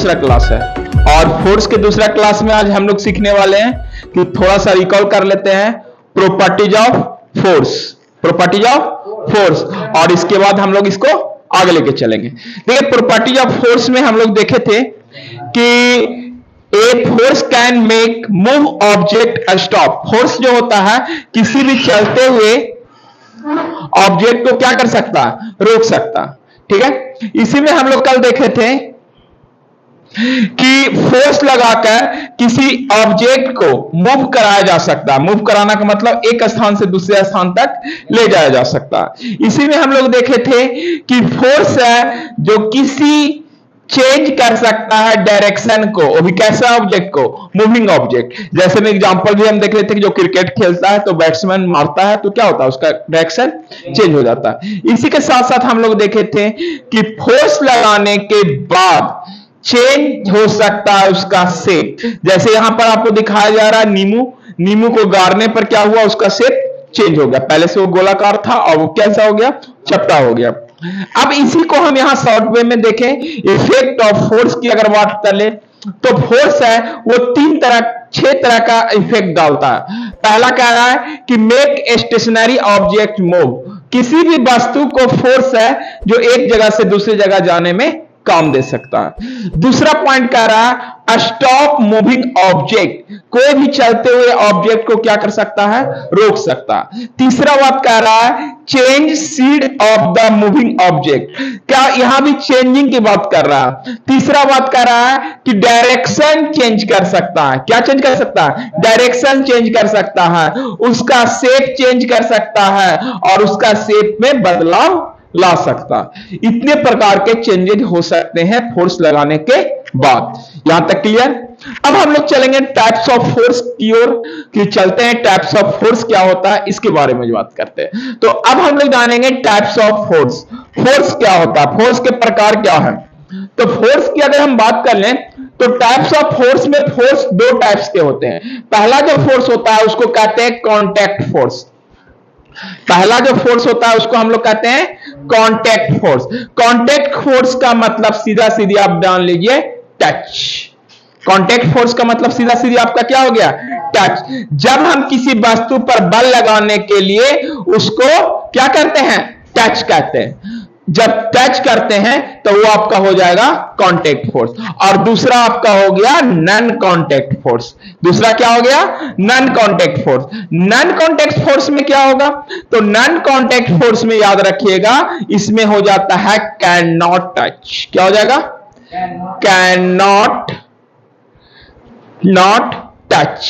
दूसरा क्लास है और फोर्स के दूसरा क्लास में आज हम लोग सीखने वाले हैं कि थोड़ा सा रिकॉल कर लेते हैं properties of force, properties of force, और इसके बाद हम लोग इसको आगे लेके चलेंगे। देखिए प्रॉपर्टीज ऑफ फोर्स में हम लोग देखे थे कि a force can make move object stop. Force जो होता है किसी भी चलते हुए ऑब्जेक्ट को क्या कर सकता है, रोक सकता। ठीक है, इसी में हम लोग कल देखे थे कि फोर्स लगाकर किसी ऑब्जेक्ट को मूव कराया जा सकता है। मूव कराना का मतलब एक स्थान से दूसरे स्थान तक ले जाया जा सकता है। इसी में हम लोग देखे थे कि फोर्स है जो किसी चेंज कर सकता है डायरेक्शन को, वो भी कैसा ऑब्जेक्ट को, मूविंग ऑब्जेक्ट। जैसे में एग्जांपल भी हम देख रहे थे कि जो क्रिकेट खेलता है तो बैट्समैन मारता है तो क्या होता है, उसका डायरेक्शन चेंज हो जाता है। इसी के साथ साथ हम लोग देखे थे कि फोर्स लगाने के बाद चेंज हो सकता है उसका शेप। जैसे यहां पर आपको दिखाया जा रहा है नींबू को गाड़ने पर क्या हुआ, उसका शेप चेंज हो गया। पहले से वो गोलाकार था और वो कैसा हो गया, चपटा हो गया। अब इसी को हम यहां शॉर्ट वे में देखें, इफेक्ट ऑफ फोर्स की अगर बात कर ले तो फोर्स है वो 6 तरह का इफेक्ट डालता है। पहला कह रहा है कि मेक स्टेशनरी ऑब्जेक्ट मूव। किसी भी वस्तु को फोर्स है जो एक जगह से दूसरी जगह जाने में काम दे सकता है। दूसरा पॉइंट कह रहा है स्टॉप मूविंग ऑब्जेक्ट। कोई भी चलते हुए ऑब्जेक्ट को क्या कर सकता है, रोक सकता है। तीसरा बात कह रहा है change speed of the moving object. क्या यहां भी चेंजिंग की बात कर रहा है। तीसरा बात कह रहा है कि डायरेक्शन चेंज कर सकता है। क्या चेंज कर सकता है, डायरेक्शन चेंज कर सकता है, उसका शेप चेंज कर सकता है और उसका शेप में बदलाव ला सकता। इतने प्रकार के चेंजेस हो सकते हैं फोर्स लगाने के बाद। यहां तक क्लियर। अब हम लोग चलेंगे टाइप्स ऑफ फोर्स की ओर, कि चलते हैं टाइप्स ऑफ फोर्स क्या होता है इसके बारे में बात करते हैं। तो अब हम लोग जानेंगे टाइप्स ऑफ फोर्स। फोर्स क्या होता है, फोर्स के प्रकार क्या है। तो फोर्स की अगर हम बात कर लें तो टाइप्स ऑफ फोर्स में फोर्स 2 टाइप्स के होते हैं। पहला जो फोर्स होता है उसको कहते हैं कॉन्टैक्ट फोर्स। पहला जो फोर्स होता है उसको हम लोग कहते हैं कॉन्टैक्ट फोर्स। कॉन्टैक्ट फोर्स का मतलब सीधा सीधी आप जान लीजिए टच। कॉन्टैक्ट फोर्स का मतलब सीधा सीधी आपका क्या हो गया, टच। जब हम किसी वस्तु पर बल लगाने के लिए उसको क्या करते हैं, टच कहते हैं। जब टच करते हैं तो वो आपका हो जाएगा कॉन्टैक्ट फोर्स। और दूसरा आपका हो गया नॉन कॉन्टैक्ट फोर्स। दूसरा क्या हो गया, non contact force. Non contact force में क्या होगा, तो नॉन कॉन्टैक्ट फोर्स में याद रखिएगा इसमें हो जाता है कैन नॉट टच। क्या हो जाएगा, कैन नॉट टच।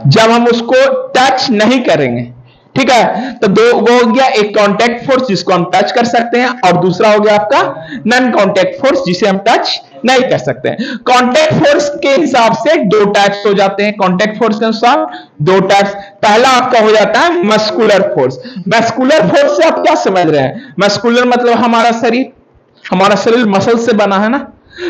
जब हम उसको टच नहीं करेंगे, ठीक है, तो 2 हो गया, एक कॉन्टैक्ट फोर्स जिसको हम टच कर सकते हैं और दूसरा हो गया आपका नॉन कॉन्टैक्ट फोर्स जिसे हम टच नहीं कर सकते हैं। कॉन्टैक्ट फोर्स के हिसाब से 2 टाइप्स हो जाते हैं। कॉन्टैक्ट फोर्स के अनुसार 2 टाइप्स। पहला आपका हो जाता है मस्कुलर फोर्स। मस्कुलर फोर्स से आप क्या समझ रहे हैं, मस्कुलर मतलब हमारा शरीर मसल से बना है ना,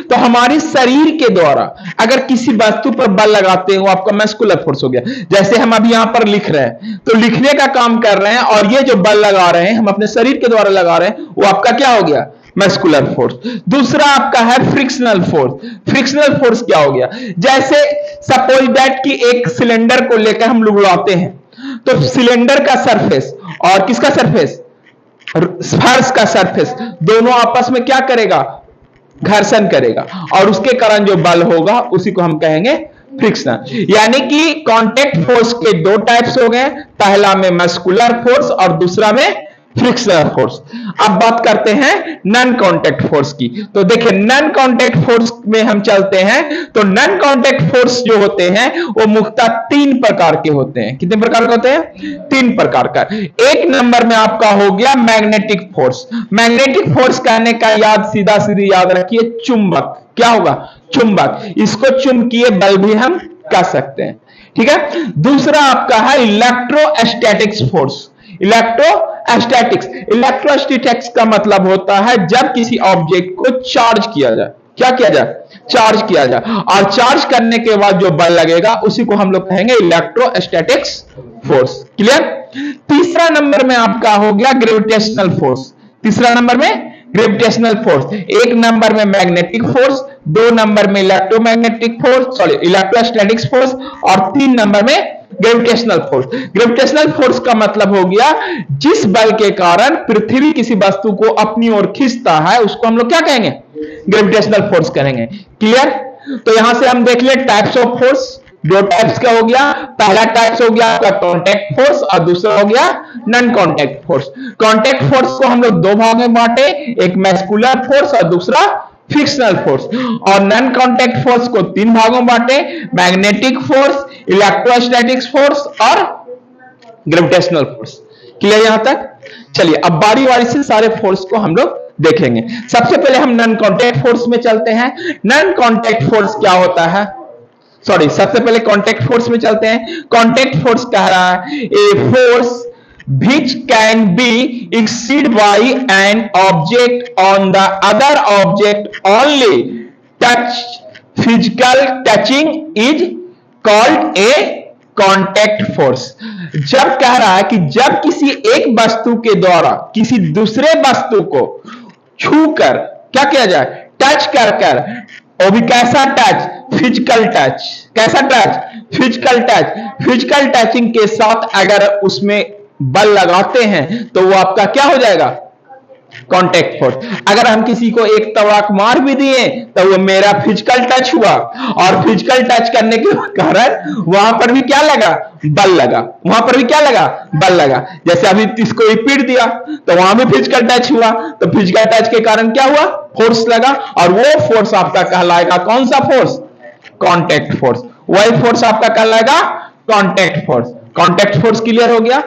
तो हमारी शरीर के द्वारा अगर किसी वस्तु पर बल लगाते हैं वो आपका मस्कुलर फोर्स हो गया। जैसे हम अभी यहां पर लिख रहे हैं तो लिखने का काम कर रहे हैं और ये जो बल लगा रहे हैं हम अपने शरीर के द्वारा लगा रहे हैं, वो आपका क्या हो गया, मस्कुलर फोर्स। दूसरा आपका है फ्रिक्शनल फोर्स। फ्रिक्शनल फोर्स क्या हो गया, जैसे सपोज दैट कि एक सिलेंडर को लेकर हम लोग उड़ाते हैं तो सिलेंडर का सरफेस और किसका सरफेस, फर्श का सरफेस, दोनों आपस में क्या करेगा, घर्षण करेगा और उसके कारण जो बल होगा उसी को हम कहेंगे फ्रिक्शन। यानी कि कॉन्टैक्ट फोर्स के 2 टाइप्स हो गए, पहला में मस्कुलर फोर्स और दूसरा में फ्रिक्शनल फोर्स। अब बात करते हैं नॉन कॉन्टैक्ट फोर्स की। तो देखिए नॉन कॉन्टैक्ट फोर्स में हम चलते हैं तो नॉन कॉन्टैक्ट फोर्स जो होते हैं वो मुख्यतः 3 प्रकार के होते हैं। कितने प्रकार के होते हैं, 3 प्रकार का। एक नंबर में आपका हो गया मैग्नेटिक फोर्स। मैग्नेटिक फोर्स कहने का सीधा सीधी याद रखिए चुंबक। क्या होगा, चुंबक। इसको चुंबकीय बल भी हम कह सकते हैं, ठीक है। दूसरा आपका है इलेक्ट्रोस्टैटिक्स फोर्स। इलेक्ट्रोस्टैटिक्स का मतलब होता है जब किसी ऑब्जेक्ट को चार्ज किया जाए, क्या किया जाए, चार्ज किया जाए, और चार्ज करने के बाद जो बल लगेगा उसी को हम लोग कहेंगे इलेक्ट्रोस्टैटिक्स फोर्स। क्लियर। तीसरा नंबर में आपका हो गया ग्रेविटेशनल फोर्स। तीसरा नंबर में ग्रेविटेशनल फोर्स, एक नंबर में मैग्नेटिक फोर्स, दो नंबर में electromagnetic force, sorry electrostatics force, और तीन नंबर में ग्रेविटेशनल फोर्स। ग्रेविटेशनल फोर्स का मतलब हो गया जिस बल के कारण पृथ्वी किसी वस्तु को अपनी ओर खींचता है उसको हम लोग क्या कहेंगे, ग्रेविटेशनल फोर्स कहेंगे। क्लियर? तो यहां से हम देख ले टाइप्स ऑफ फोर्स, दो टाइप्स का हो गया। पहला टाइप्स हो गया आपका कांटेक्ट फोर्स और दूसरा हो गया non contact force. Contact force को हम लोग दो भाग में बांटे, एक मैस्कुलर फोर्स और दूसरा फ्रिक्शनल फोर्स, और नॉन कांटेक्ट फोर्स को तीन भागों में बांटे, मैग्नेटिक फोर्स, इलेक्ट्रोस्टैटिक्स फोर्स और ग्रेविटेशनल फोर्स। क्लियर यहां तक? चलिए अब बारी बारी से सारे फोर्स को हम लोग देखेंगे। सबसे पहले हम नॉन कांटेक्ट फोर्स में चलते हैं। नॉन कांटेक्ट फोर्स क्या होता है, सॉरी सबसे पहले कांटेक्ट फोर्स में चलते हैं। कांटेक्ट फोर्स कह रहा है a force which can be exceeded by an object on the other object only touch physical touching is called a contact force। जब कह रहा है कि जब किसी एक वस्तु के द्वारा किसी दूसरे वस्तु को छूकर क्या किया जाए, टच कर कर, और भी कैसा टच, फिजिकल टच। कैसा touch, physical touch. Physical touching के साथ अगर उसमें बल लगाते हैं तो वो आपका क्या हो जाएगा, कांटेक्ट फोर्स। अगर हम किसी को एक तड़ाक मार भी दिए तो वो मेरा फिजिकल टच हुआ, और फिजिकल टच करने के कारण वहां पर भी क्या लगा, बल लगा। वहां पर भी क्या लगा, बल लगा। जैसे अभी इसको पीट दिया तो वहां भी फिजिकल टच हुआ, तो फिजिकल टच के कारण क्या हुआ, फोर्स लगा, और वो फोर्स आपका कहलाएगा कौन सा फोर्स, कांटेक्ट फोर्स। वही फोर्स आपका कहलाएगा contact force. Contact force clear हो गया?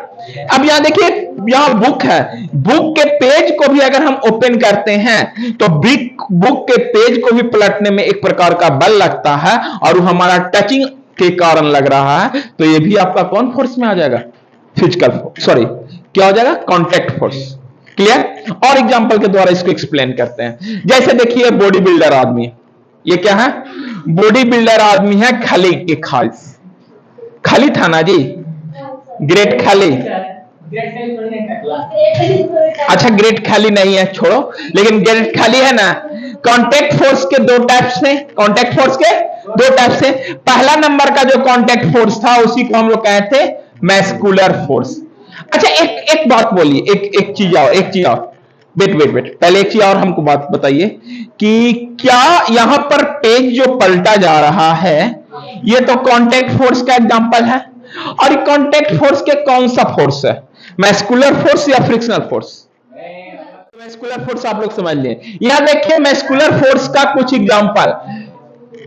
अब यहां देखिए, यहां बुक है, बुक के पेज को भी अगर हम ओपन करते हैं तो बुक के पेज को भी पलटने में एक प्रकार का बल लगता है, और वो हमारा टचिंग के कारण लग रहा है, तो ये भी आपका कौन फोर्स में आ जाएगा, फिजिकल फोर्स, सॉरी क्या हो जाएगा, कांटेक्ट फोर्स। क्लियर? और एग्जांपल के द्वारा इसको एक्सप्लेन करते हैं। जैसे देखिए बॉडी बिल्डर आदमी, ये क्या है, बॉडी बिल्डर आदमी है, खली के खाली था ना जी, ग्रेट खाली, अच्छा ग्रेट खाली नहीं है, छोड़ो, लेकिन ग्रेट खाली है ना। कांटेक्ट फोर्स के दो टाइप्स हैं, कांटेक्ट फोर्स के दो टाइप्स हैं। पहला नंबर का जो कांटेक्ट फोर्स था उसी को हम लोग कहते थे मैस्कुलर फोर्स। अच्छा एक बात बोलिए, एक चीज और वेट पहले एक चीज और हमको बात बताइए कि क्या यहां पर पेज जो पलटा जा रहा है ये तो कांटेक्ट फोर्स का एग्जांपल है, और कांटेक्ट फोर्स के कौन सा फोर्स है, मैस्कुलर फोर्स या फ्रिक्शनल फोर्स? मैस्कुलर फोर्स आप लोग समझ लिए। यहां देखिए मैस्कुलर फोर्स का कुछ एग्जांपल,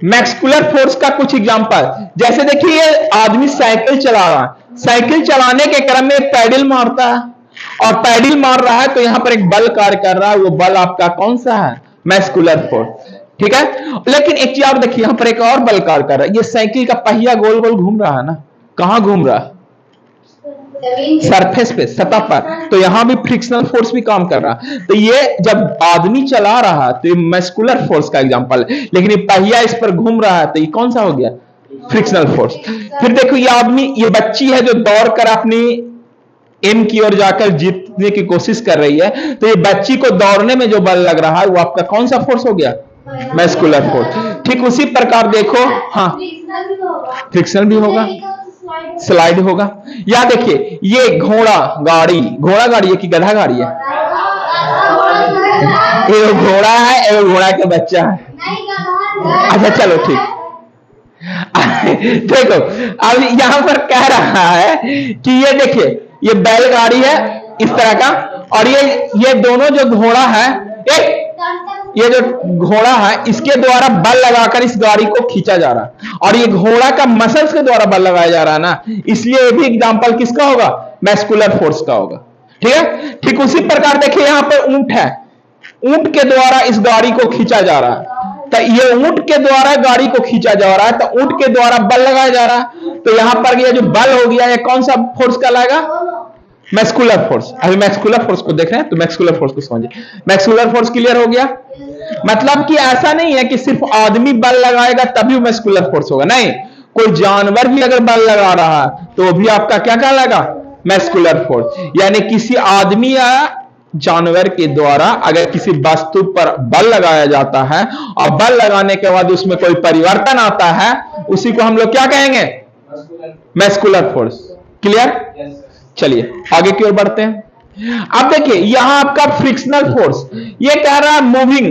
मैस्कुलर फोर्स का कुछ एग्जांपल, जैसे देखिए ये आदमी साइकिल चला रहा है, साइकिल चलाने के क्रम में पैडल मारता है, और पैडल मार रहा है तो यहां पर एक बल कार्य कर रहा है, वो बल आपका कौन सा है, मैस्कुलर फोर्स। ठीक है, लेकिन एक चीज आप देखिए, यहां पर एक और बल कार्य कर रहा है, ये साइकिल का पहिया गोल गोल घूम रहा है ना, कहां घूम रहा है, सरफेस पे, सतह पर, तो यहां भी फ्रिक्शनल फोर्स भी काम कर रहा है। तो ये जब आदमी चला रहा है तो ये मैस्कुलर फोर्स का एग्जांपल है, लेकिन ये पहिया इस पर घूम रहा है तो ये कौन सा हो गया, फ्रिक्शनल फोर्स। फिर देखो ये आदमी, ये बच्ची है जो दौड़ कर अपनी एम की ओर जाकर जीतने की कोशिश कर रही है, तो ये बच्ची को दौड़ने में जो बल लग रहा है वो आपका कौन सा फोर्स हो गया, मैस्कुलर फोर्स। ठीक उसी प्रकार देखो, हाँ फ्रिक्शनल भी होगा, स्लाइड होगा। या देखिए ये घोड़ा गाड़ी है कि गधा गाड़ी है, एक घोड़ा है, एक घोड़ा का बच्चा है, अच्छा चलो ठीक। देखो अब यहां पर कह रहा है कि ये देखिए ये बैलगाड़ी है इस तरह का, और ये दोनों जो घोड़ा है, ये जो घोड़ा है इसके द्वारा बल लगाकर इस गाड़ी को खींचा जा रहा है, और ये घोड़ा का मसल्स के द्वारा बल लगाया जा रहा है ना, इसलिए ये भी एग्जांपल किसका होगा, मैस्कुलर फोर्स का होगा। ठीक है, ठीक उसी प्रकार देखिए यहां पर ऊंट है, ऊंट के द्वारा इस गाड़ी को खींचा जा रहा है, तो ये ऊंट के द्वारा गाड़ी को खींचा जा रहा है, तो ऊंट के द्वारा बल लगाया जा रहा है, तो यहां पर ये जो बल हो गया ये कौन सा फोर्स कहलाएगा, मैस्कुलर फोर्स। अभी मैस्कुलर फोर्स को देख रहे हैं तो मैस्कुलर फोर्स को समझिए। मैस्कुलर फोर्स क्लियर हो गया, मतलब कि ऐसा नहीं है कि सिर्फ आदमी बल लगाएगा तभी मैस्कुलर फोर्स होगा, नहीं, कोई जानवर भी अगर बल लगा रहा है तो भी आपका क्या कहलाएगा, मैस्कुलर फोर्स। यानी किसी आदमी या जानवर के द्वारा अगर किसी वस्तु पर बल लगाया जाता है और बल लगाने के बाद उसमें कोई परिवर्तन आता है, उसी को हम लोग क्या कहेंगे? Muscular force. क्लियर? चलिए आगे की ओर बढ़ते हैं। अब देखिए यहां आपका फ्रिक्शनल फोर्स, ये कह रहा है मूविंग,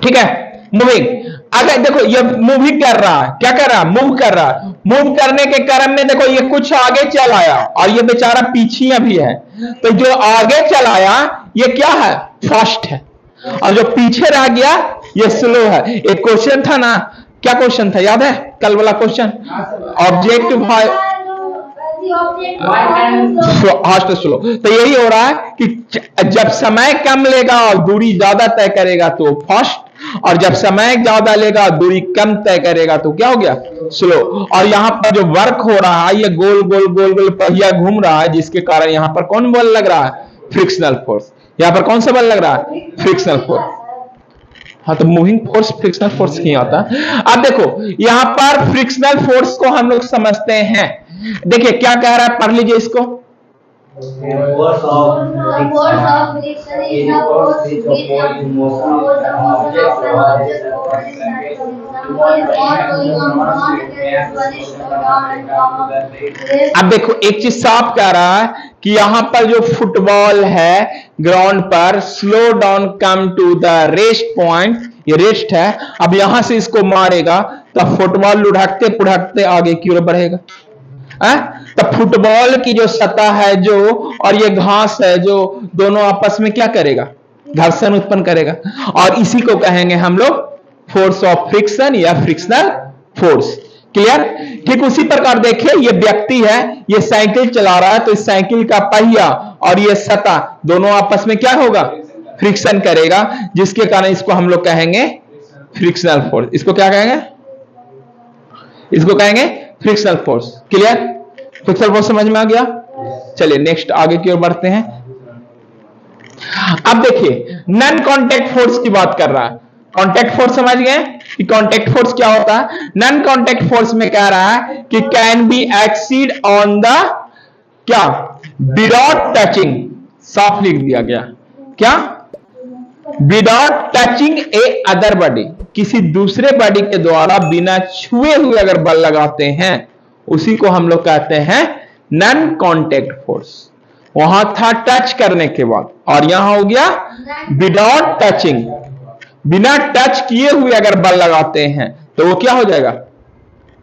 ठीक है, मूविंग। अगर देखो ये मूविंग कर रहा है, क्या कर रहा है? मूव कर रहा है। मूव करने के क्रम में देखो ये कुछ आगे चल आया और ये बेचारा पीछे अभी है, तो जो आगे चल आया ये क्या है? फास्ट है, और जो पीछे रह गया ये स्लो है। एक क्वेश्चन था ना, क्या क्वेश्चन था याद है? कल वाला क्वेश्चन, ऑब्जेक्ट फास्ट स्लो। तो यही हो रहा है कि जब समय कम लेगा और दूरी ज्यादा तय करेगा तो फास्ट, और जब समय ज्यादा लेगा दूरी कम तय करेगा तो क्या हो गया? स्लो। और यहां पर जो वर्क हो रहा है ये गोल गोल गोल गोल पहिया घूम रहा है, जिसके कारण यहां पर कौन बल लग रहा है? Frictional force. यहां पर कौन सा बल लग रहा है? Frictional force. हाँ, तो मूविंग फोर्स फ्रिक्शनल फोर्स नहीं आता। अब देखो यहां पर फ्रिक्शनल फोर्स को हम लोग समझते हैं। देखिए क्या कह रहा है, पढ़ लीजिए इसको। force of friction is the force which opposes the motion of an object or अब देखो एक चीज साफ कह रहा है कि यहां पर जो फुटबॉल है ग्राउंड पर, slow down come to the rest point, ये रेस्ट है। अब यहां से इसको मारेगा तो फुटबॉल लुढ़कते पुढ़कते आगे की ओर बढ़ेगा। तो फुटबॉल की जो सतह है जो, और ये घास है जो, दोनों आपस में क्या करेगा? घर्षण उत्पन्न करेगा, और इसी को कहेंगे हम लोग फोर्स ऑफ फ्रिक्शन या फ्रिक्शनल फोर्स। क्लियर? ठीक उसी प्रकार देखिए ये व्यक्ति है, ये साइकिल चला रहा है, तो इस साइकिल का पहिया और ये सतह दोनों आपस में क्या होगा? फ्रिक्शन करेगा, जिसके कारण इसको हम लोग कहेंगे फ्रिक्शनल फोर्स। इसको क्या कहेंगे? इसको कहेंगे frictional force. Clear? Frictional force समझ में आ गया? चलिए नेक्स्ट आगे की ओर बढ़ते हैं। अब देखिए नॉन कांटेक्ट फोर्स की बात कर रहा है। कांटेक्ट फोर्स समझ गए कि कांटेक्ट फोर्स क्या होता है? नॉन कांटेक्ट फोर्स में कह रहा है कि can be exceed on the क्या? Without touching. साफ लिख दिया गया क्या? Without touching a other body, किसी दूसरे बॉडी के द्वारा बिना छुए हुए अगर बल लगाते हैं उसी को हम लोग कहते हैं नॉन कांटेक्ट फोर्स। वहां था टच करने के बाद, और यहां हो गया विदाउट टचिंग, बिना टच किए हुए अगर बल लगाते हैं तो वो क्या हो जाएगा?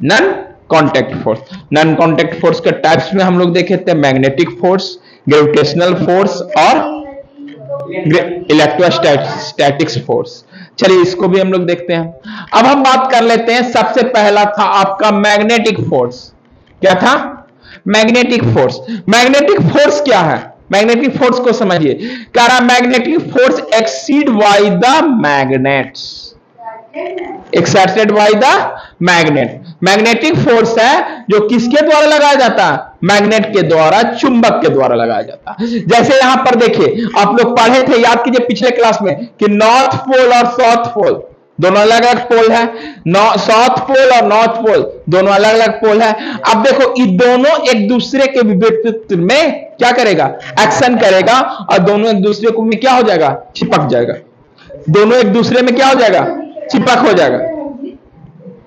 Non contact force. Non contact force के टाइप्स में हम लोग देखे थे मैग्नेटिक फोर्स, ग्रेविटेशनल फोर्स और इलेक्ट्रोस्टैटिक्स फोर्स। चलिए इसको भी हम लोग देखते हैं। अब हम बात कर लेते हैं, सबसे पहला था आपका मैग्नेटिक फोर्स। क्या था? Magnetic force. मैग्नेटिक फोर्स क्या है? मैग्नेटिक फोर्स को समझिए। कह रहा magnetic force exceed by the magnets, excited by the magnet. Magnetic force है जो किसके द्वारा लगाया जाता है? मैग्नेट के द्वारा, चुंबक के द्वारा लगाया जाता है। जैसे यहां पर देखिए आप लोग पढ़े थे, याद कीजिए पिछले क्लास में, कि नॉर्थ पोल और साउथ पोल दोनों अलग अलग पोल है। साउथ पोल और नॉर्थ पोल दोनों अलग अलग पोल है। अब देखो ये दोनों एक दूसरे के विपरीत में क्या करेगा? एक्शन करेगा, और दोनों एक दूसरे को में क्या हो जाएगा? चिपक जाएगा। दोनों एक दूसरे में क्या हो जाएगा? चिपक हो जाएगा।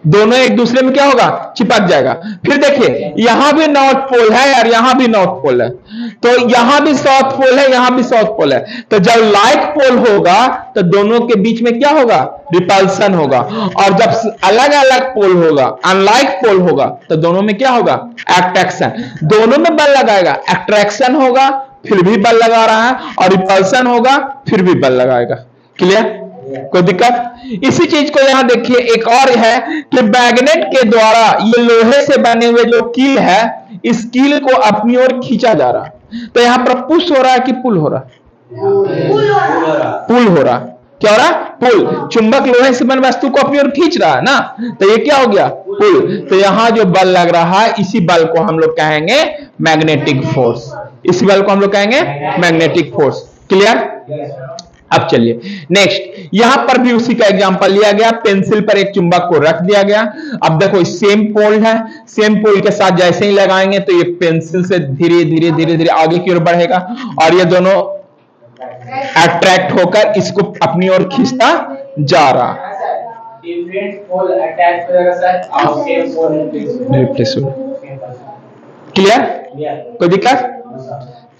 दोनों एक दूसरे में क्या होगा? चिपक जाएगा। फिर देखिए यहां भी नॉर्थ पोल है और यहां भी नॉर्थ पोल है, तो यहां भी साउथ पोल है, यहां भी साउथ पोल है। तो जब लाइक पोल होगा तो दोनों के बीच में क्या होगा? रिपल्सन होगा। और जब अलग अलग पोल होगा, अनलाइक पोल होगा, तो दोनों में क्या होगा? अट्रैक्शन। दोनों में बल लगाएगा, अट्रैक्शन होगा फिर भी बल लगा रहा है, और रिपल्सन होगा फिर भी बल लगाएगा। क्लियर? कोई दिक्कत? इसी चीज को यहां देखिए एक और है कि मैग्नेट के द्वारा ये लोहे से बने हुए जो कील है, इस कील को अपनी ओर खींचा जा रहा है। तो यहां पर पुश हो रहा है कि पुल हो रहा है? पुल हो रहा। क्या हो रहा? पुल। चुंबक लोहे से बने वस्तु को अपनी ओर खींच रहा है ना, तो ये क्या हो गया? पुल। तो यहां जो बल लग रहा है इसी बल को हम लोग कहेंगे मैग्नेटिक फोर्स। इसी बल को हम लोग कहेंगे मैग्नेटिक फोर्स। क्लियर? अब चलिए नेक्स्ट, यहां पर भी उसी का एग्जांपल लिया गया, पेंसिल पर एक चुंबक को रख दिया गया। अब देखो सेम पोल है, सेम पोल के साथ जैसे ही लगाएंगे तो ये पेंसिल से धीरे धीरे धीरे धीरे आगे की ओर बढ़ेगा और ये दोनों अट्रैक्ट होकर इसको अपनी ओर खींचता जा रहा है। डिफरेंट पोल अटैच हो जाएगा सर और सेम पोल रिप्लेस हो। क्लियर? कोई दिक्कत?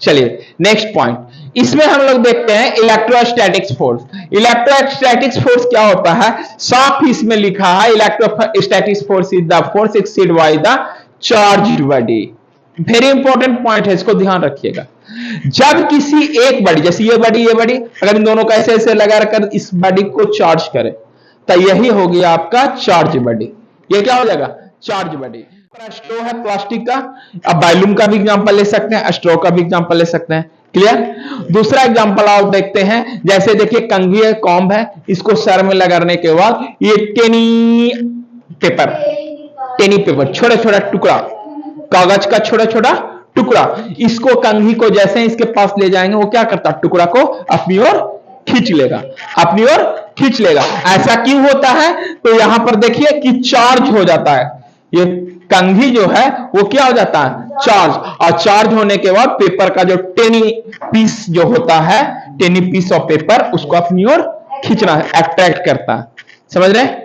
चलिए नेक्स्ट पॉइंट, इसमें हम लोग देखते हैं इलेक्ट्रोस्टैटिक्स फोर्स। इलेक्ट्रोस्टैटिक्स फोर्स क्या होता है? साफ ही इसमें लिखा है, electrostatics force is the force exerted by the charged body. Very important point है, इसको ध्यान रखिएगा। जब किसी एक बॉडी, जैसे ये बॉडी अगर इन दोनों को ऐसे ऐसे लगा कर इस बॉडी को चार्ज करे तो यही हो गया आपका चार्ज बॉडी। ये क्या हो जाएगा? Charge body. स्ट्रो है प्लास्टिक का, अब बैलून का भी एग्जांपल ले सकते हैं, स्ट्रो का भी एग्जांपल ले सकते हैं। क्लियर? दूसरा एग्जांपल आप देखते हैं, जैसे देखिए कंघी है, कॉम्ब है, इसको सर में लगाने के बाद ये टेनी पेपर छोटा छोटा टुकड़ा, कागज का छोटा छोटा टुकड़ा, इसको कंघी को जैसे इसके पास ले जाएंगे वो क्या करता है? टुकड़ा को अपनी ओर खींच लेगा, अपनी ओर खींच लेगा। ऐसा क्यों होता है? तो यहां पर देखिए कि चार्ज हो जाता है, ये कंघी जो है वो क्या हो जाता है? चार्ज। और चार्ज होने के बाद पेपर का जो टेनी पीस जो होता है, टेनी पीस ऑफ पेपर, उसको अपनी ओर खींचना है, अट्रैक्ट करता है। समझ रहे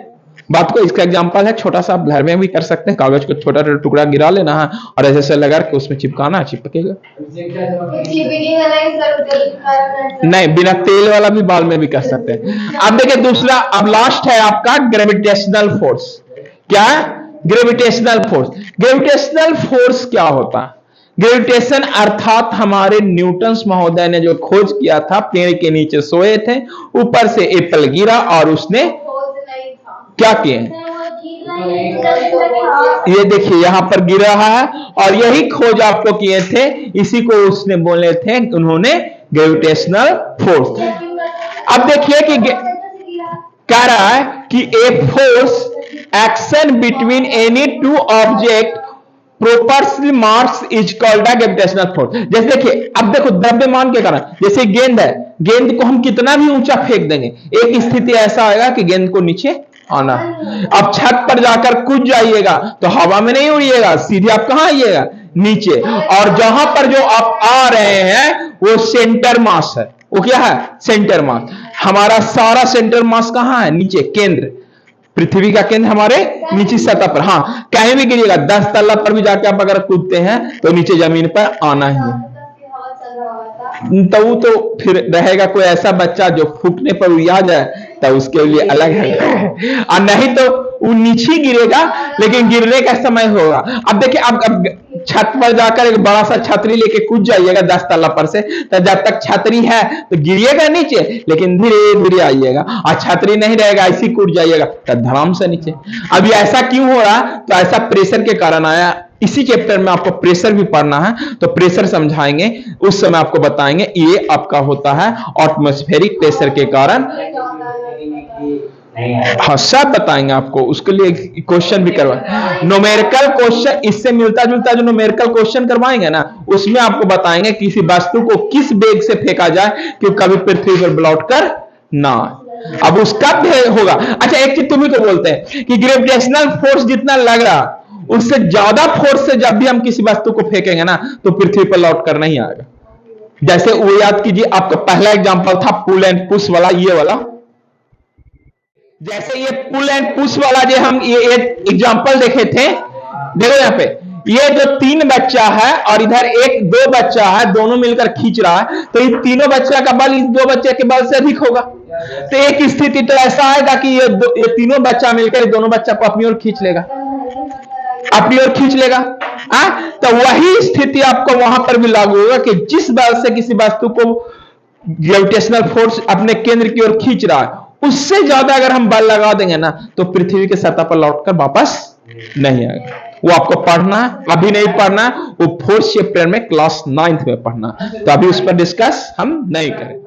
बात को? इसका एग्जांपल है, छोटा सा आप घर में भी कर सकते हैं, कागज को छोटा छोटा टुकड़ा गिरा लेना है और ऐसे ऐसे लगा के उसमें चिपकाना है, चिपकेगा। नहीं, बिना तेल वाला भी बाल में भी कर सकते हैं। अब देखिए दूसरा, अब लास्ट है आपका ग्रेविटेशनल फोर्स। क्या है? Gravitational force. ग्रेविटेशनल फोर्स क्या होता है? ग्रेविटेशन अर्थात हमारे न्यूटन महोदय ने जो खोज किया था, पेड़ के नीचे सोए थे, ऊपर से एप्पल गिरा और उसने क्या किए? ये देखिए यहां पर गिर रहा है और यही खोज आपको किए थे, इसी को उसने बोले थे, उन्होंने ग्रेविटेशनल फोर्स। अब देखिए कि कह रहा है कि a force action between any two object proportional mass is called the gravitational force. जैसे देखिए, अब देखो द्रव्यमान के कारण, जैसे गेंद है, गेंद को हम कितना भी ऊंचा फेंक देंगे, एक स्थिति ऐसा आएगा कि गेंद को नीचे आना। अब छत पर जाकर कूद जाइएगा तो हवा में नहीं उड़िएगा, सीधे आप कहां आइएगा? नीचे। और जहां पर जो आप आ रहे हैं वो सेंटर मास है। वो क्या है? Centre mass. हमारा सारा सेंटर मास कहां है? नीचे, केंद्र। पृथ्वी का केंद्र हमारे नीचे सतह पर। हाँ, कहीं भी गिरिएगा, 10 तल्ला पर भी जाके आप अगर कूदते हैं तो नीचे जमीन पर आना ही है। तो वो तो फिर रहेगा कोई ऐसा बच्चा जो फूकने पर उड़ जाए तो उसके लिए अलग है, और नहीं तो वो नीचे गिरेगा, लेकिन गिरने का समय होगा। अब देखिए, अब छत पर जाकर एक बड़ा सा छतरी लेके कूद जाइएगा 10 तल्ला पर से, तो जब तक छतरी है तो गिरिएगा नीचे, लेकिन धीरे धीरे आइएगा। और छतरी नहीं रहेगा, ऐसी कूद जाइएगा तो धड़ाम से नीचे। अब ऐसा क्यों हो रहा? तो ऐसा प्रेशर के कारण आया। इसी चैप्टर में आपको प्रेशर भी पढ़ना है, तो प्रेशर समझाएंगे, उस समय आपको बताएंगे ये आपका होता है एटमॉस्फेरिक प्रेशर के कारण। हाँ, सब बताएंगे आपको, उसके लिए क्वेश्चन भी करवाएंगे, न्यूमेरिकल क्वेश्चन। इससे मिलता जुलता जो न्यूमेरिकल क्वेश्चन करवाएंगे ना, उसमें आपको बताएंगे किसी वस्तु को किस वेग से फेंका जाए कि कभी पृथ्वी पर लौट कर ना। अब उसका होगा। अच्छा, एक चीज तुम्ही को बोलते हैं कि ग्रेविटेशनल फोर्स जितना लग रहा, उससे ज्यादा फोर्स से जब भी हम किसी वस्तु को फेंकेंगे ना तो पृथ्वी पर लौट कर नहीं आएगा। जैसे वो याद कीजिए, आपका पहला एग्जांपल था पुल एंड पुश वाला, ये वाला। जैसे ये पुल एंड पुश वाला जो हम ये एग्जांपल देखे थे, देखो यहाँ पे ये जो 3 बच्चा है और इधर 2 बच्चा है, दोनों मिलकर खींच रहा है, तो इन तीनों बच्चा का बल इस 2 बच्चे के बल से अधिक होगा। तो एक स्थिति तो ऐसा आएगा कि ये तीनों बच्चा मिलकर दोनों बच्चा को अपनी ओर खींच लेगा, अपनी ओर खींच लेगा। तो वही स्थिति आपको वहां पर भी लागू होगा कि जिस बल से किसी वस्तु को ग्रेविटेशनल फोर्स अपने केंद्र की ओर खींच रहा है, उससे ज्यादा अगर हम बल लगा देंगे ना तो पृथ्वी के सतह पर लौटकर वापस नहीं आएगा। वो आपको पढ़ना है, अभी नहीं पढ़ना, वो 4th चैप्टर में क्लास 9th में पढ़ना, तो अभी उस पर डिस्कस हम नहीं करें।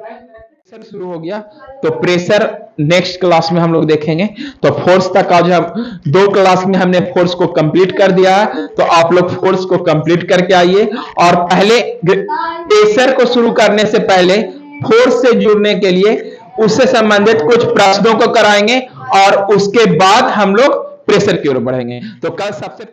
शुरू हो गया तो प्रेशर नेक्स्ट क्लास में हम लोग देखेंगे। तो फोर्स तक आज हम 2 क्लास में हमने फोर्स को कंप्लीट कर दिया है, तो आप लोग फोर्स को कंप्लीट करके आइए। और पहले प्रेशर को शुरू करने से पहले फोर्स से जुड़ने के लिए उससे संबंधित कुछ प्रश्नों को कराएंगे और उसके बाद हम लोग प्रेशर की ओर बढ़ेंगे। तो कल सबसे